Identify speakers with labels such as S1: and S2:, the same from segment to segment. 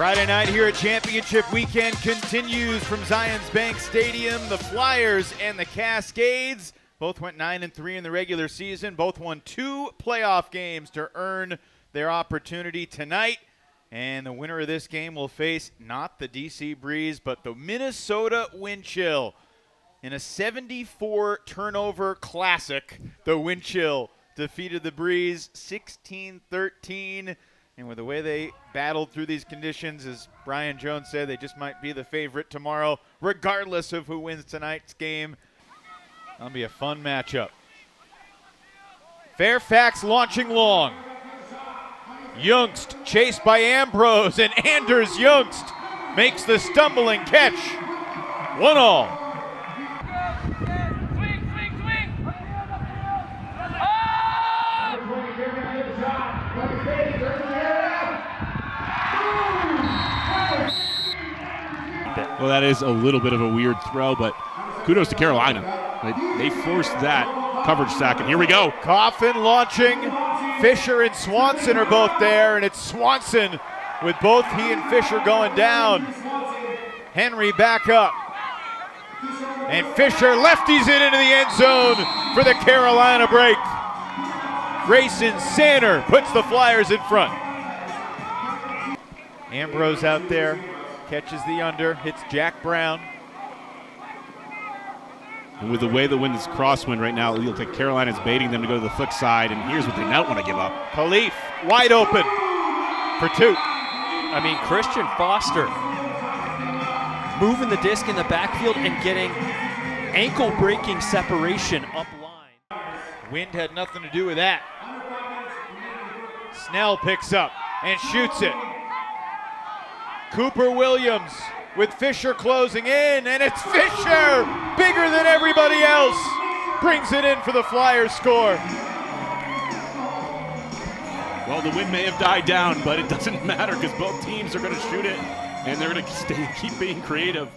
S1: Friday night here at Championship Weekend continues from Zions Bank Stadium. The Flyers and the Cascades both went 9-3 in the regular season. Both won 2 playoff games to earn their opportunity tonight. And the winner of this game will face not the DC Breeze, but the Minnesota Wind Chill. In a 74 turnover classic, the Wind Chill defeated the Breeze 16-13. And with the way they battled through these conditions, as Brian Jones said, they just might be the favorite tomorrow, regardless of who wins tonight's game. That'll be a fun matchup. Fairfax launching long. Youngst chased by Ambrose, and Anders Youngst makes the stumbling catch. 1-all.
S2: Well, that is a little bit of a weird throw, but kudos to Carolina. They forced that coverage sack, and here we go.
S1: Coffin launching. Fisher and Swanson are both there, and it's Swanson with both he and Fisher going down. Henry back up. And Fisher lefties it into the end zone for the Carolina break. Grayson Sander puts the Flyers in front. Ambrose out there. Catches the under, hits Jack Brown.
S2: And with the way the wind is crosswind right now, it looks like Carolina's baiting them to go to the flick side, and here's what they don't want to give up.
S1: Khalif wide open for 2.
S3: I mean, Christian Foster moving the disc in the backfield and getting ankle-breaking separation up line.
S1: Wind had nothing to do with that. Snell picks up and shoots it. Cooper Williams with Fisher closing in, and it's Fisher, bigger than everybody else, brings it in for the Flyers score.
S2: Well, the wind may have died down, but it doesn't matter because both teams are going to shoot it, and they're going to keep being creative.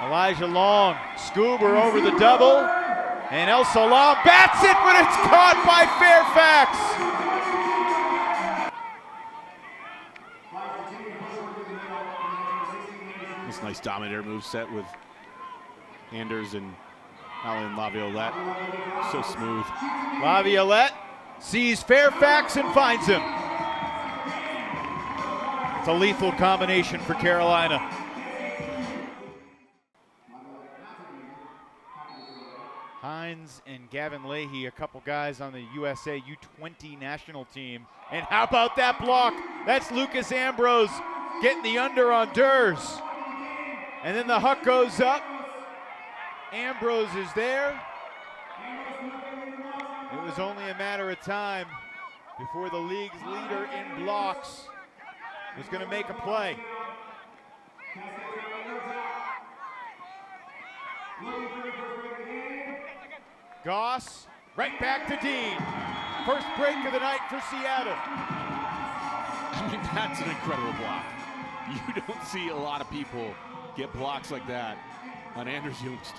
S1: Elijah Long, Scuba over the double. And El Salam bats it, but it's caught by Fairfax.
S2: This nice dominator move set with Anders and Alan Laviolette. So smooth.
S1: Laviolette sees Fairfax and finds him. It's a lethal combination for Carolina. Hines and Gavin Leahy, a couple guys on the USA U20 national team. And how about that block? That's Lucas Ambrose getting the under on Durs. And then the huck goes up. Ambrose is there. It was only a matter of time before the league's leader in blocks was going to make a play. Goss, right back to Dean. First break of the night for Seattle.
S2: I mean, that's an incredible block. You don't see a lot of people get blocks like that on Anders Youngst.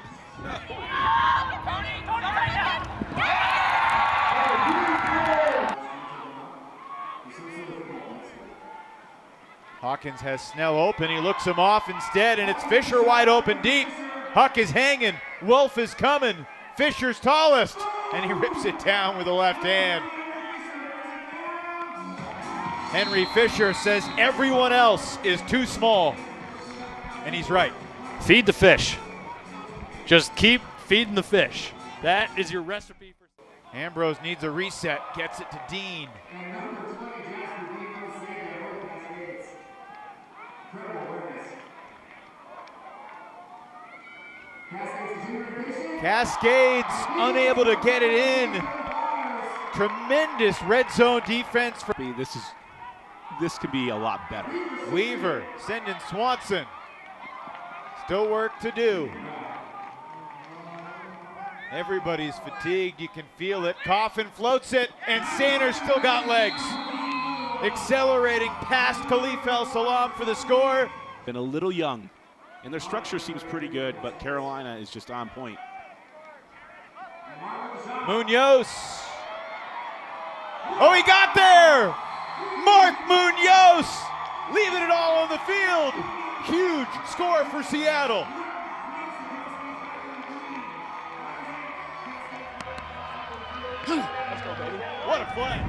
S1: Hawkins has Snell open. He looks him off instead, and it's Fisher wide open deep. Huck is hanging. Wolf is coming. Fisher's tallest, and he rips it down with the left hand. Henry Fisher says everyone else is too small, and he's right.
S3: Feed the fish. Just keep feeding the fish. That is your recipe for.
S1: Ambrose needs a reset, gets it to Dean. Cascades unable to get it in. Tremendous red zone defense.
S2: This could be a lot better.
S1: Weaver sending Swanson. Still work to do. Everybody's fatigued, you can feel it. Coffin floats it, and Sanders still got legs. Accelerating past Khalif El Salam for the score.
S2: Been a little young, and their structure seems pretty good, but Carolina is just on point.
S1: Munoz Oh, he got there! Mark Munoz leaving it all on the field. Huge score for Seattle.
S2: Let's go, baby.
S1: What a play.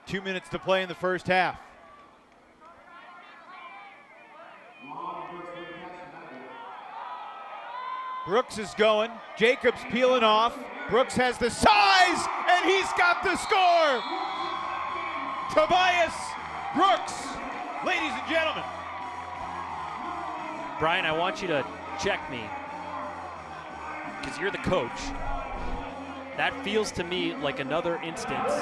S1: 2 minutes to play in the first half. Brooks is going. Jacobs peeling off. Brooks has the size, and he's got the score. Tobias Brooks, ladies and gentlemen.
S3: Brian, I want you to check me, because you're the coach. That feels to me like another instance.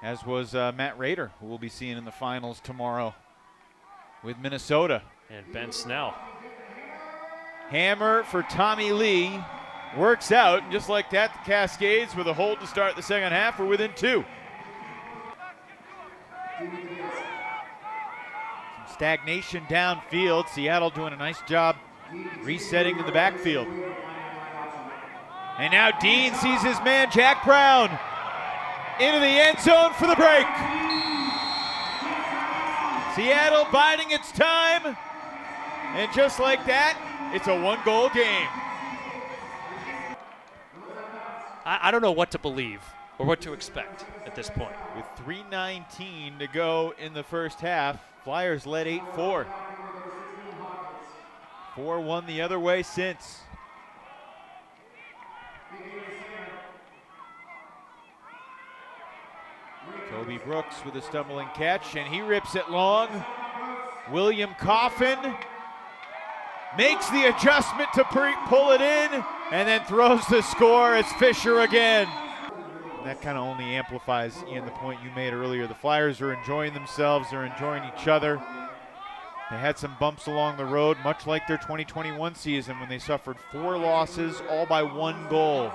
S1: As was Matt Rader, who we'll be seeing in the finals tomorrow with Minnesota.
S3: And Ben Snell.
S1: Hammer for Tommy Lee. Works out, and just like that, the Cascades with a hold to start the second half. We're within 2. Some stagnation downfield. Seattle doing a nice job resetting in the backfield. And now Dean sees his man, Jack Brown, into the end zone for the break. Seattle biding its time. And just like that, it's a 1-goal game.
S3: I don't know what to believe or what to expect at this point.
S1: With 3:19 to go in the first half, Flyers led 8-4. 4-1 the other way since. Toby Brooks with a stumbling catch, and he rips it long. William Coffin makes the adjustment to pull it in, and then throws the score. It's Fisher again. That kind of only amplifies, Ian, the point you made earlier. The Flyers are enjoying themselves. They're enjoying each other. They had some bumps along the road, much like their 2021 season when they suffered 4 losses, all by 1 goal.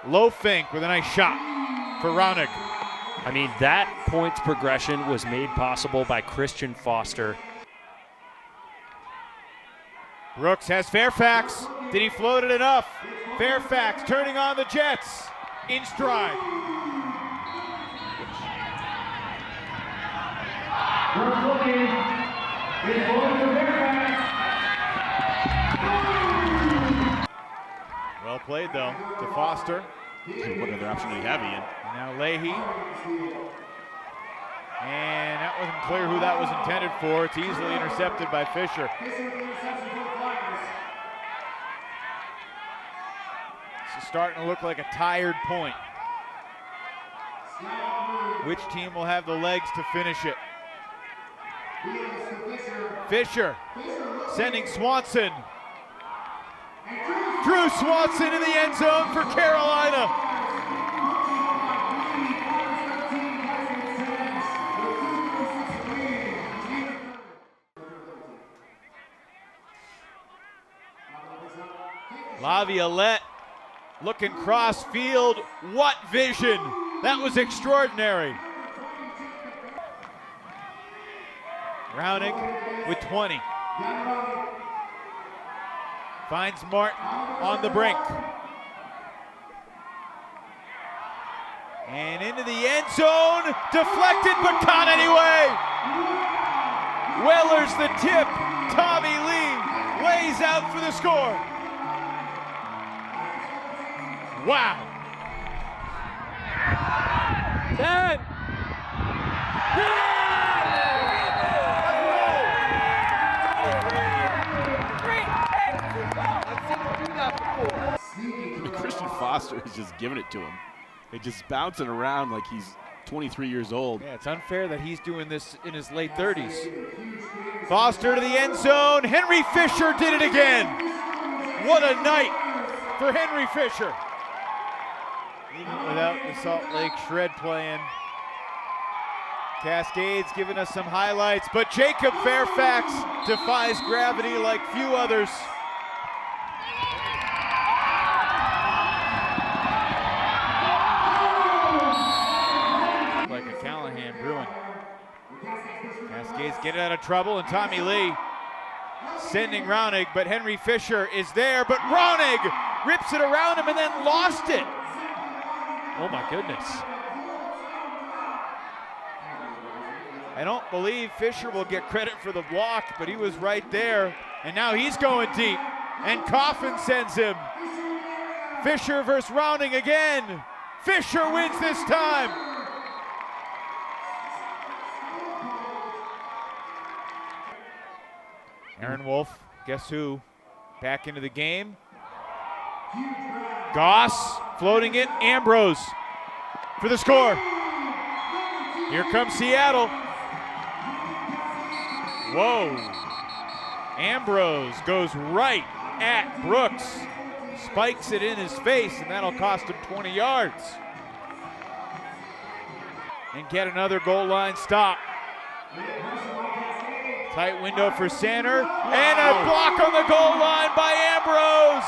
S1: Low Fink with a nice shot for Raunig.
S3: I mean, that points progression was made possible by Christian Foster.
S1: Brooks has Fairfax. Did he float it enough? Fairfax turning on the Jets in stride. Well played, though, to Foster.
S2: What other option do you have, Ian?
S1: And now Leahy. And that wasn't clear who that was intended for. It's easily intercepted by Fisher. This is starting to look like a tired point. Which team will have the legs to finish it? Fisher sending Swanson. Drew Swanson in the end zone for Carolina. Laviolette looking cross field. What vision! That was extraordinary. Raunig with 20. Finds Martin on the brink. And into the end zone. Deflected, but caught anyway. Weller's the tip. Tommy Lee lays out for the score. Wow.
S3: 10.
S2: Christian Foster is just giving it to him. They're just bouncing around like he's 23 years old.
S1: Yeah, it's unfair that he's doing this in his late 30s. Foster to the end zone. Henry Fisher did it again. What a night for Henry Fisher. Even without the Salt Lake Shred playing, Cascades giving us some highlights, but Jacob Fairfax defies gravity like few others. Like a Callahan brewing. Cascades get out of trouble, and Tommy Lee sending Raunig, but Henry Fisher is there, but Raunig rips it around him and then lost it.
S3: Oh my goodness.
S1: I don't believe Fisher will get credit for the block, but he was right there, and now he's going deep, and Coffin sends him. Fisher versus Raunig again. Fisher wins this time. Aaron Wolf, guess who? Back into the game. Goss floating it, Ambrose for the score. Here comes Seattle. Whoa. Ambrose goes right at Brooks. Spikes it in his face, and that'll cost him 20 yards. And get another goal line stop. Tight window for Sander, and a block on the goal line by Ambrose.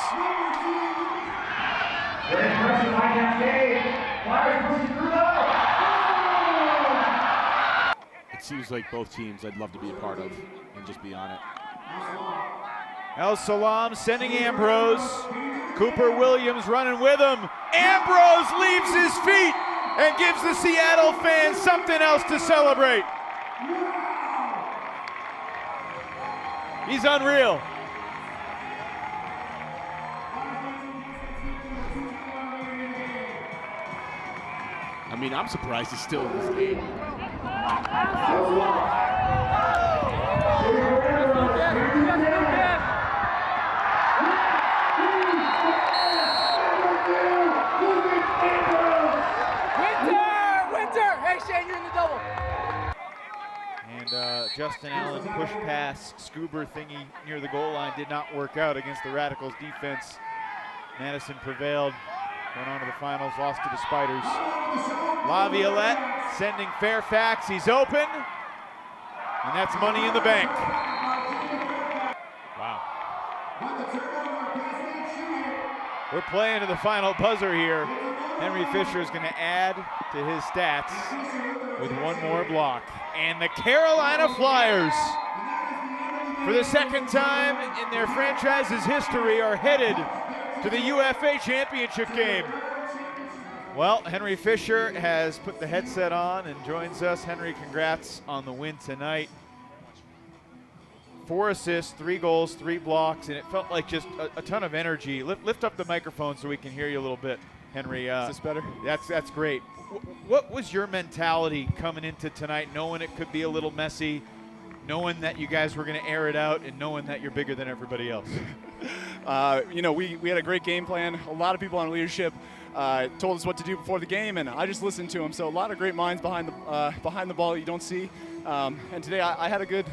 S2: It seems like both teams I'd love to be a part of and just be on it.
S1: El Salam sending Ambrose. Cooper Williams running with him. Ambrose leaves his feet and gives the Seattle fans something else to celebrate. He's unreal.
S2: I mean, I'm surprised he's still in this game.
S4: Winter! Hey, Shane, you're in the double.
S1: And Justin Allen push pass, Scuba thingy near the goal line did not work out against the Radicals defense. Madison prevailed, went on to the finals, lost to the Spiders. Laviolette sending Fairfax, he's open, and that's money in the bank. Wow. We're playing to the final buzzer here. Henry Fisher is going to add to his stats with one more block. And the Carolina Flyers, for the second time in their franchise's history, are headed to the UFA Championship game. Well, Henry Fisher has put the headset on and joins us. Henry, congrats on the win tonight. 4 assists, 3 goals, 3 blocks, and it felt like just a ton of energy. Lift up the microphone so we can hear you a little bit, Henry.
S5: Is this better?
S1: That's great. What was your mentality coming into tonight, knowing it could be a little messy, knowing that you guys were going to air it out, and knowing that you're bigger than everybody else?
S5: We had a great game plan. A lot of people on leadership told us what to do before the game, and I just listened to them. So a lot of great minds behind the ball you don't see. And today I had a good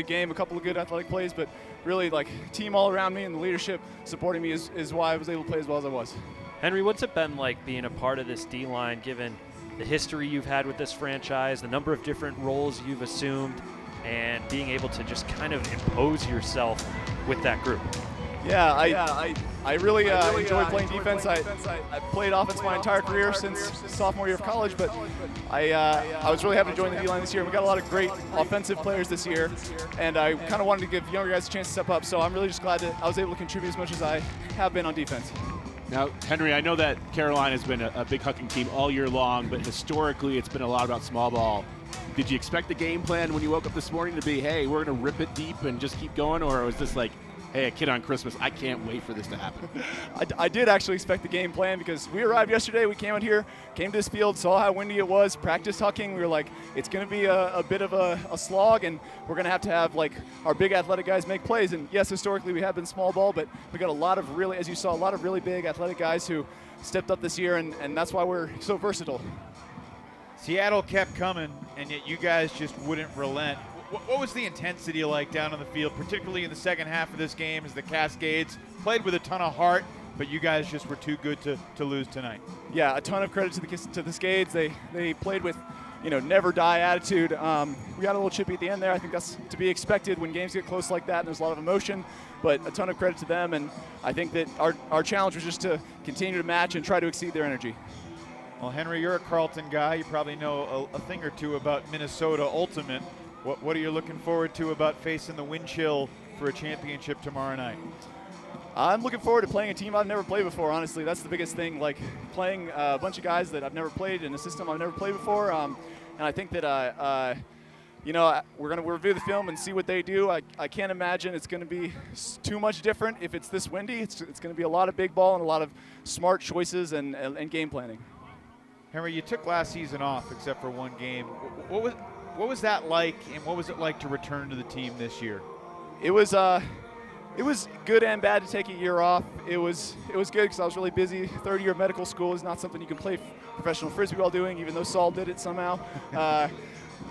S5: game, a couple of good athletic plays, but really like team all around me and the leadership supporting me is why I was able to play as well as I was.
S3: Henry, what's it been like being a part of this D-line, given the history you've had with this franchise, the number of different roles you've assumed, and being able to just kind of impose yourself with that group?
S5: Yeah, I really enjoyed playing defense. I played offense my entire career since sophomore year of college, but I was really happy to join the D-line this year. We got a lot of great offensive players this year, and I kind of wanted to give younger guys a chance to step up, so I'm really just glad that I was able to contribute as much as I have been on defense.
S2: Now, Henry, I know that Carolina has been a big hucking team all year long, but historically it's been a lot about small ball. Did you expect the game plan when you woke up this morning to be, hey, we're going to rip it deep and just keep going, or was this like, hey, a kid on Christmas, I can't wait for this to happen?
S5: I did actually expect the game plan because we arrived yesterday, we came out here, came to this field, saw how windy it was, practiced hucking. We were like, it's going to be a bit of a slog, and we're going to have like our big athletic guys make plays. And yes, historically we have been small ball, but we got a lot of really, as you saw, a lot of really big athletic guys who stepped up this year, and that's why we're so versatile.
S1: Seattle kept coming, and yet you guys just wouldn't relent. What was the intensity like down on the field, particularly in the second half of this game as the Cascades played with a ton of heart, but you guys just were too good to lose tonight?
S5: Yeah, a ton of credit to the Cascades. They played with never die attitude. We got a little chippy at the end there. I think that's to be expected when games get close like that and there's a lot of emotion, but a ton of credit to them. And I think that our challenge was just to continue to match and try to exceed their energy.
S1: Well, Henry, you're a Carleton guy. You probably know a thing or two about Minnesota Ultimate. What are you looking forward to about facing the wind chill for a championship tomorrow night?
S5: I'm looking forward to playing a team I've never played before, honestly. That's the biggest thing, like playing a bunch of guys that I've never played in a system I've never played before. And I think that, we're going to review the film and see what they do. I can't imagine it's going to be too much different if it's this windy. It's going to be a lot of big ball and a lot of smart choices and game planning.
S1: Henry, you took last season off except for one game. What was that like, and what was it like to return to the team this year?
S5: It was good and bad to take a year off. It was good because I was really busy. Third year of medical school is not something you can play professional Frisbee while doing, even though Saul did it somehow.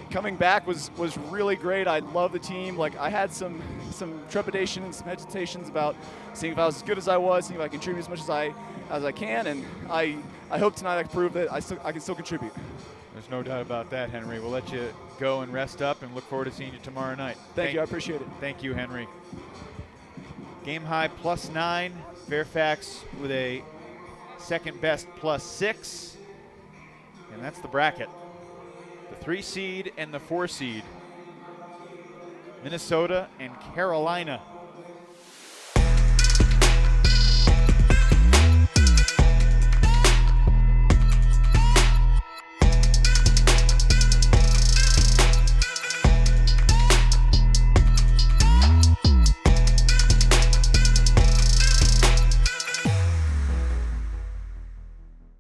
S5: Coming back was really great. I love the team. Like, I had some trepidation and some hesitations about seeing if I was as good as I was, seeing if I contribute as much as I can, and I hope tonight I can prove that I can still contribute.
S1: There's no doubt about that, Henry. We'll let you go and rest up and look forward to seeing you tomorrow night.
S5: Thank you. I appreciate it.
S1: Thank you, Henry. Game high +9. Fairfax with a second best +6. And that's the bracket. The 3 seed and the 4 seed. Minnesota and Carolina